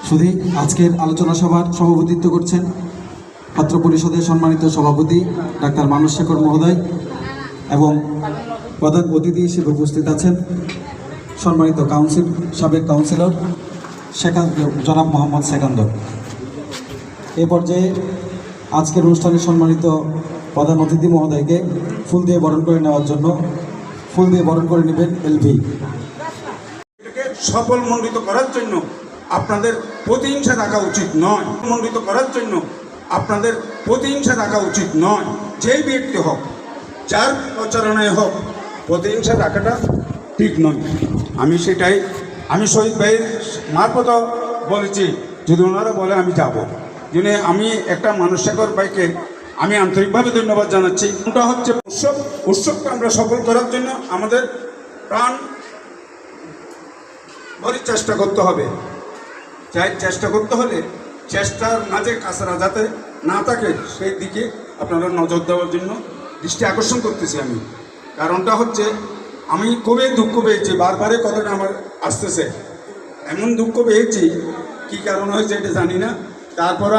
শুধু আজকের আলোচনা সভার সভাপতিত্ব করছেন ছাত্র পরিষদের সম্মানিত সভাপতি ডাক্তার মানস শেখর মহোদয় এবং প্রধান অতিথি হিসেবে উপস্থিত আছেন সম্মানিত সাবেক কাউন্সিলর জনাব মোহাম্মদ সেকান্দর। এ পর্যায়ে আজকের অনুষ্ঠানে সম্মানিত প্রধান অতিথি মহোদয়কে ফুল দিয়ে বরণ করে নেওয়ার জন্য ফুল দিয়ে বরণ করে নেবেন এলভি। সফল মণ্ডিত করার জন্য আপনাদের প্রতিহিংসা রাখা উচিত নয়। মণ্ডিত করার জন্য আপনাদের প্রতিহিংসা রাখা উচিত নয়। যেই ব্যক্তি হোক, যার প্রচারণায় হোক, প্রতিহিংসা রাখাটা ঠিক নয়। আমি শহীদ ভাইয়ের মারফত বলেছি, যদি ওনারা বলে আমি যাব। জন্য আমি একটা মানস শেখর ভাইকে আমি আন্তরিকভাবে ধন্যবাদ জানাচ্ছি। ওটা হচ্ছে উৎসবকে আমরা সফল করার জন্য আমাদের প্রাণ ভরি চেষ্টা করতে হবে। চেষ্টা করতে হলে চেষ্টার মাঝে কাছাড়া যাতে না থাকে সেই দিকে আপনারা নজর দেওয়ার জন্য দৃষ্টি আকর্ষণ করতেছি আমি। কারণটা হচ্ছে আমি খুবই দুঃখ পেয়েছি, বারবারে কথাটা আমার আসতেছে। এমন দুঃখ পেয়েছি, কী কারণ হয়েছে এটা জানি না। তারপরে